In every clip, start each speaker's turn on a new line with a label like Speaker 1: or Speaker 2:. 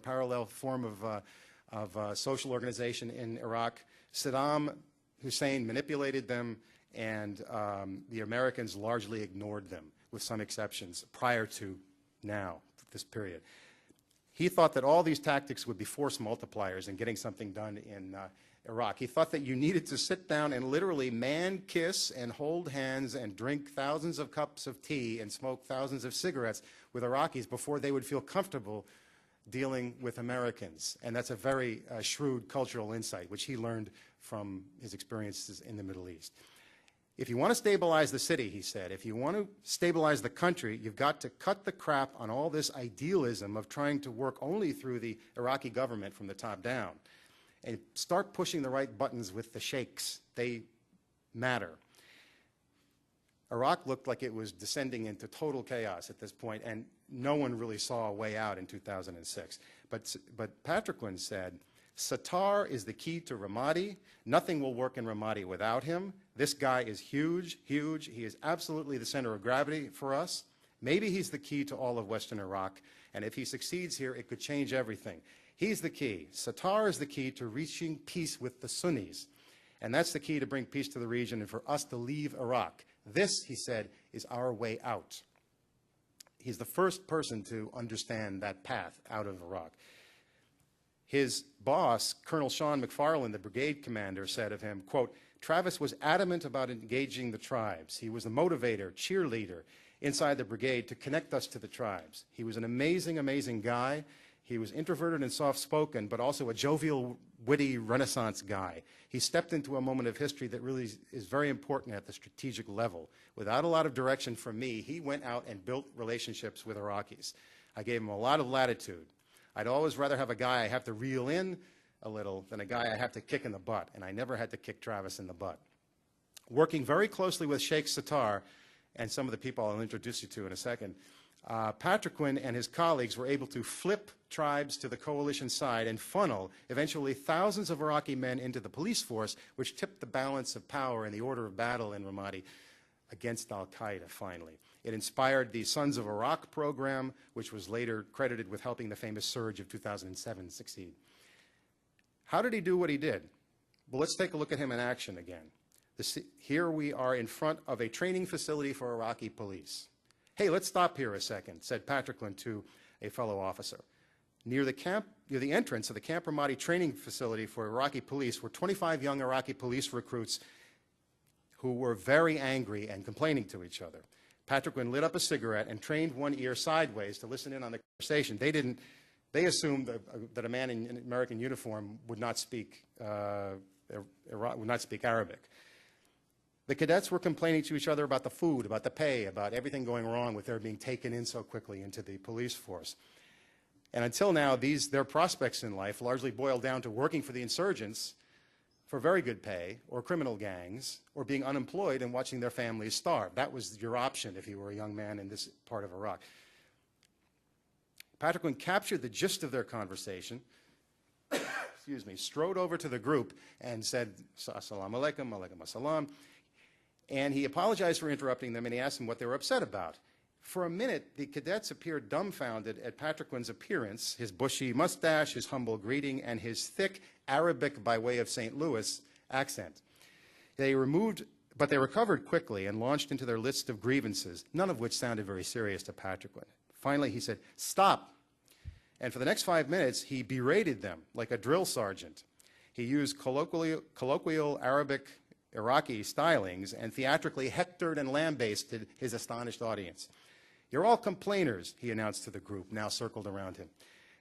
Speaker 1: parallel form of social organization in Iraq. Saddam Hussein manipulated them, and the Americans largely ignored them, with some exceptions, prior to now, this period. He thought that all these tactics would be force multipliers in getting something done in Iraq. He thought that you needed to sit down and literally man kiss and hold hands and drink thousands of cups of tea and smoke thousands of cigarettes with Iraqis before they would feel comfortable dealing with Americans. And that's a very shrewd cultural insight, which he learned from his experiences in the Middle East. If you want to stabilize the city, he said, if you want to stabilize the country, you've got to cut the crap on all this idealism of trying to work only through the Iraqi government from the top down, and start pushing the right buttons with the sheikhs. They matter. Iraq looked like it was descending into total chaos at this point, and no one really saw a way out in 2006. But Patriquin said, Sattar is the key to Ramadi. Nothing will work in Ramadi without him. This guy is huge, huge. He is absolutely the center of gravity for us. Maybe he's the key to all of Western Iraq, and if he succeeds here, it could change everything. He's the key. Sattar is the key to reaching peace with the Sunnis, and that's the key to bring peace to the region and for us to leave Iraq. This, he said, is our way out. He's the first person to understand that path out of Iraq. His boss, Colonel Sean McFarland, the brigade commander, said of him, quote, Travis was adamant about engaging the tribes. He was the motivator, cheerleader inside the brigade to connect us to the tribes. He was an amazing, amazing guy. He was introverted and soft-spoken, but also a jovial, witty Renaissance guy. He stepped into a moment of history that really is very important at the strategic level. Without a lot of direction from me, he went out and built relationships with Iraqis. I gave him a lot of latitude. I'd always rather have a guy I have to reel in a little than a guy I have to kick in the butt, and I never had to kick Travis in the butt. Working very closely with Sheikh Sattar and some of the people I'll introduce you to in a second, Patriquin and his colleagues were able to flip tribes to the coalition side and funnel eventually thousands of Iraqi men into the police force, which tipped the balance of power and the order of battle in Ramadi against al-Qaeda finally. It inspired the Sons of Iraq program, which was later credited with helping the famous surge of 2007 succeed. How did he do what he did? Well, let's take a look at him in action again. Here we are in front of a training facility for Iraqi police. Hey, let's stop here a second, said Patriquin to a fellow officer. Near the entrance of the Camp Ramadi training facility for Iraqi police were 25 young Iraqi police recruits who were very angry and complaining to each other. Patriquin lit up a cigarette and trained one ear sideways to listen in on the conversation. They assumed that a man in an American uniform would not speak Arabic. The cadets were complaining to each other about the food, about the pay, about everything going wrong with their being taken in so quickly into the police force. And until now, their prospects in life largely boiled down to working for the insurgents for very good pay, or criminal gangs, or being unemployed and watching their families starve. That was your option if you were a young man in this part of Iraq. Patriquin captured the gist of their conversation, excuse me, strode over to the group and said, Assalamu alaikum, alaikum assalam. And he apologized for interrupting them, and he asked them what they were upset about. For a minute, the cadets appeared dumbfounded at Patriquin's appearance, his bushy mustache, his humble greeting, and his thick Arabic by way of St. Louis accent. But they recovered quickly and launched into their list of grievances, none of which sounded very serious to Patriquin. Finally, he said, stop. And for the next 5 minutes, he berated them like a drill sergeant. He used colloquial Arabic Iraqi stylings and theatrically hectored and lambasted his astonished audience. You're all complainers, he announced to the group, now circled around him.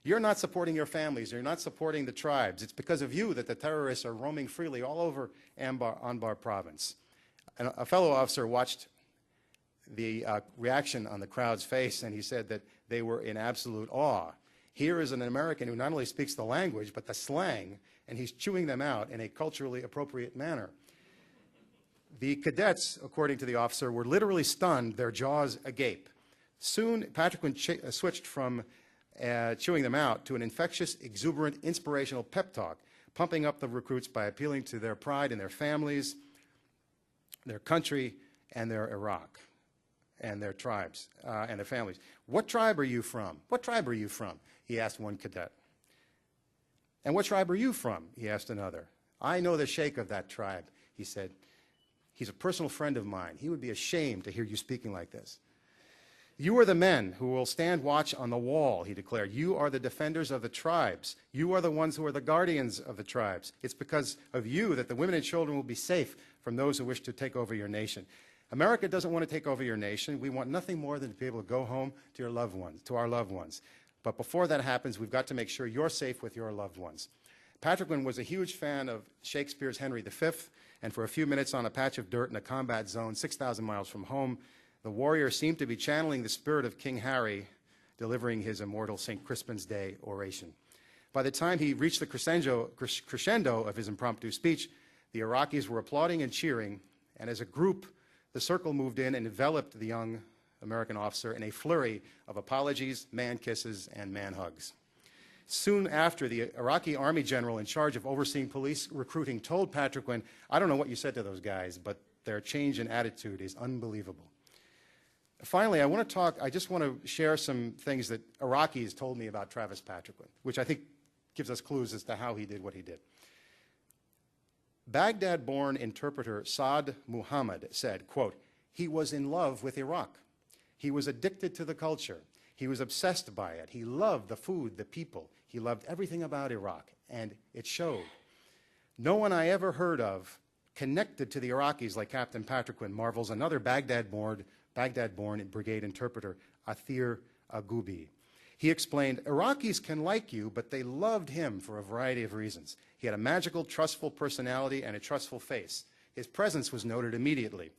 Speaker 1: You're not supporting your families. You're not supporting the tribes. It's because of you that the terrorists are roaming freely all over Anbar province. And a fellow officer watched the reaction on the crowd's face, and he said that they were in absolute awe. Here is an American who not only speaks the language, but the slang, and he's chewing them out in a culturally appropriate manner. The cadets, according to the officer, were literally stunned, their jaws agape. Soon, Patriquin switched from chewing them out to an infectious, exuberant, inspirational pep talk, pumping up the recruits by appealing to their pride in their families, their country, and their Iraq, and their tribes, and their families. What tribe are you from? What tribe are you from? He asked one cadet. "And what tribe are you from?" he asked another. "I know the sheikh of that tribe," he said. "He's a personal friend of mine. He would be ashamed to hear you speaking like this." "You are the men who will stand watch on the wall," he declared. "You are the defenders of the tribes. You are the ones who are the guardians of the tribes. It's because of you that the women and children will be safe from those who wish to take over your nation. America doesn't want to take over your nation. We want nothing more than to be able to go home to your loved ones, to our loved ones. But before that happens, we've got to make sure you're safe with your loved ones." Patriquin was a huge fan of Shakespeare's Henry V, and for a few minutes on a patch of dirt in a combat zone 6,000 miles from home, the warrior seemed to be channeling the spirit of King Harry, delivering his immortal St. Crispin's Day oration. By the time he reached the crescendo of his impromptu speech, the Iraqis were applauding and cheering, and as a group, the circle moved in and enveloped the young American officer in a flurry of apologies, man kisses, and man hugs. Soon after, the Iraqi army general in charge of overseeing police recruiting told Patriquin, "I don't know what you said to those guys, but their change in attitude is unbelievable." Finally, I just want to share some things that Iraqis told me about Travis Patriquin, which I think gives us clues as to how he did what he did. Baghdad-born interpreter Saad Muhammad said, quote, "He was in love with Iraq. He was addicted to the culture. He was obsessed by it. He loved the food, the people. He loved everything about Iraq, and it showed. No one I ever heard of connected to the Iraqis like Captain Patriquin," marvels another Baghdad-born brigade interpreter, Athir Agubi. He explained, "Iraqis can like you, but they loved him for a variety of reasons. He had a magical, trustful personality and a trustful face. His presence was noted immediately.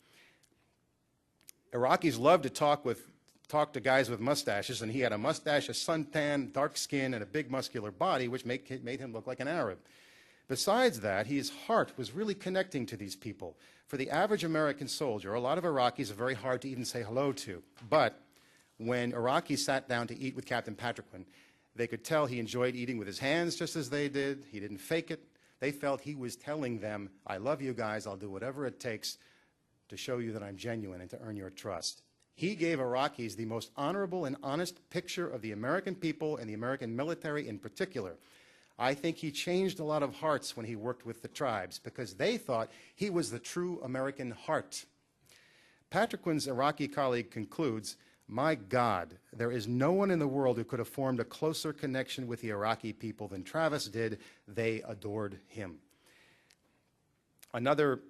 Speaker 1: Iraqis loved to talk to guys with mustaches, and he had a mustache, a suntan, dark skin, and a big muscular body, which made him look like an Arab. Besides that, his heart was really connecting to these people. For the average American soldier, a lot of Iraqis are very hard to even say hello to. But when Iraqis sat down to eat with Captain Patriquin, they could tell he enjoyed eating with his hands just as they did. He didn't fake it. They felt he was telling them, 'I love you guys. I'll do whatever it takes to show you that I'm genuine and to earn your trust.' He gave Iraqis the most honorable and honest picture of the American people and the American military in particular. I think he changed a lot of hearts when he worked with the tribes because they thought he was the true American heart." Patriquin's Iraqi colleague concludes, "My God, there is no one in the world who could have formed a closer connection with the Iraqi people than Travis did. They adored him." Another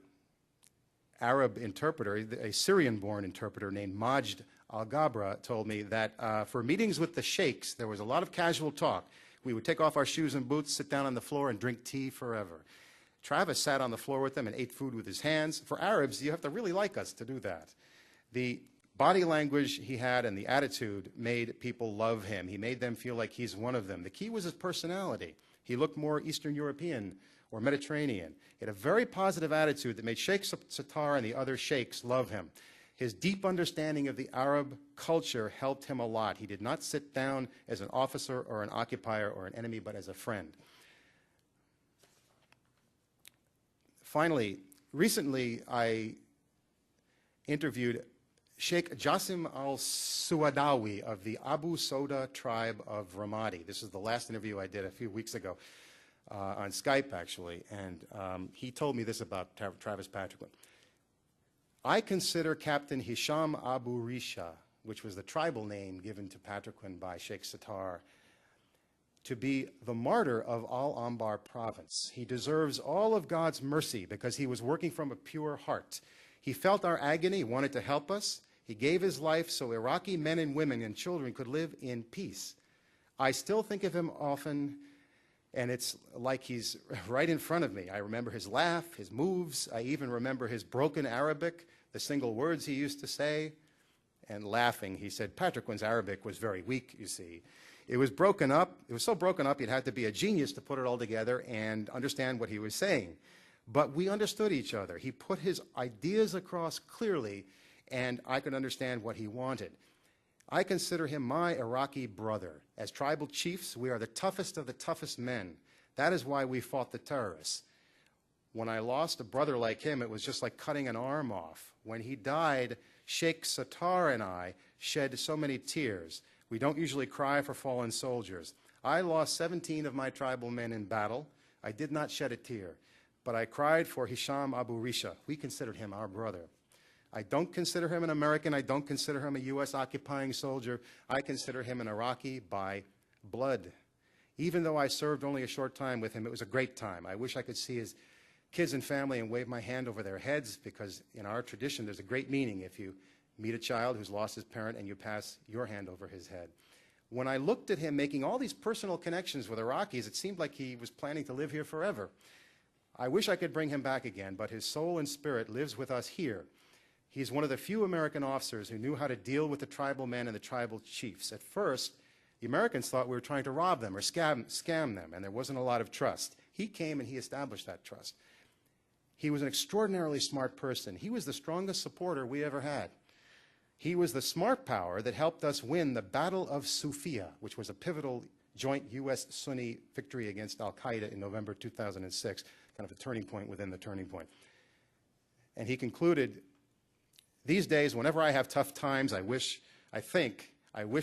Speaker 1: Arab interpreter, a Syrian-born interpreter named Majd Al-Gabra, told me that for meetings with the sheikhs, there was a lot of casual talk. We would take off our shoes and boots, sit down on the floor, and drink tea forever. Travis sat on the floor with them and ate food with his hands. For Arabs, you have to really like us to do that. The body language he had and the attitude made people love him. He made them feel like he's one of them. The key was his personality. He looked more Eastern European or Mediterranean. He had a very positive attitude that made Sheikh Sattar and the other sheikhs love him. His deep understanding of the Arab culture helped him a lot. He did not sit down as an officer or an occupier or an enemy, but as a friend. Finally, recently I interviewed Sheikh Jassim al-Suadawi of the Abu Soda tribe of Ramadi. This is the last interview I did a few weeks ago on Skype, actually, and he told me this about Travis Patriquin. "I consider Captain Hisham Abu Risha, which was the tribal name given to Patriquin by Sheikh Sattar, to be the martyr of Al-Anbar province. He deserves all of God's mercy because he was working from a pure heart. He felt our agony, wanted to help us. He gave his life so Iraqi men and women and children could live in peace. I still think of him often, and it's like he's right in front of me. I remember his laugh, his moves. I even remember his broken Arabic, the single words he used to say." And laughing, he said, "Patriquin's Arabic was very weak, you see. It was broken up. It was so broken up, you'd have to be a genius to put it all together and understand what he was saying. But we understood each other. He put his ideas across clearly, and I could understand what he wanted. I consider him my Iraqi brother. As tribal chiefs, we are the toughest of the toughest men. That is why we fought the terrorists. When I lost a brother like him, it was just like cutting an arm off. When he died, Sheikh Sattar and I shed so many tears. We don't usually cry for fallen soldiers. I lost 17 of my tribal men in battle. I did not shed a tear, but I cried for Hisham Abu Risha. We considered him our brother. I don't consider him an American. I don't consider him a U.S. occupying soldier. I consider him an Iraqi by blood. Even though I served only a short time with him, it was a great time. I wish I could see his kids and family and wave my hand over their heads, because in our tradition, there's a great meaning if you meet a child who's lost his parent and you pass your hand over his head. When I looked at him making all these personal connections with Iraqis, it seemed like he was planning to live here forever. I wish I could bring him back again, but his soul and spirit lives with us here. He's one of the few American officers who knew how to deal with the tribal men and the tribal chiefs. At first, the Americans thought we were trying to rob them or scam them, and there wasn't a lot of trust. He came and he established that trust. He was an extraordinarily smart person. He was the strongest supporter we ever had. He was the smart power that helped us win the Battle of Sufia, which was a pivotal joint U.S.-Sunni victory against al-Qaeda in November 2006, kind of a turning point within the turning point. And he concluded, these days, whenever I have tough times, I wish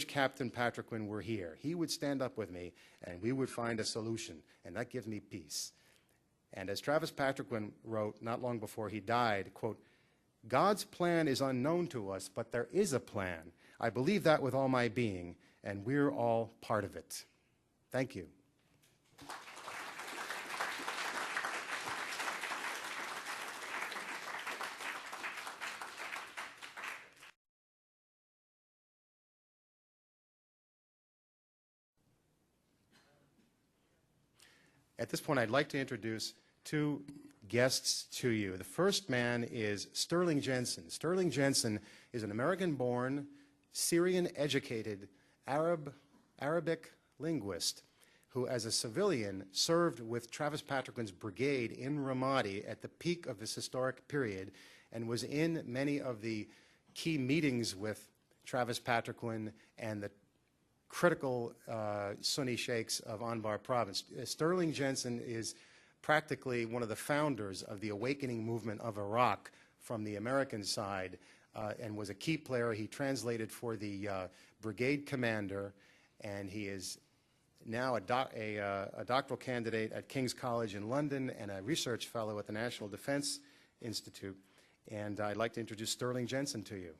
Speaker 1: Captain Patriquin were here. He would stand up with me, and we would find a solution, and that gives me peace. And as Travis Patriquin wrote not long before he died, quote, God's plan is unknown to us, but there is a plan. I believe that with all my being, and we're all part of it. Thank you. At this point, I'd like to introduce two guests to you. The first man is Sterling Jensen. Sterling Jensen is an American-born, Syrian-educated, Arabic linguist who, as a civilian, served with Travis Patriquin's brigade in Ramadi at the peak of this historic period and was in many of the key meetings with Travis Patriquin and the critical Sunni sheikhs of Anbar province. Sterling Jensen is practically one of the founders of the awakening movement of Iraq from the American side and was a key player. He translated for the brigade commander, and he is now a doctoral candidate at King's College in London and a research fellow at the National Defense Institute. And I'd like to introduce Sterling Jensen to you.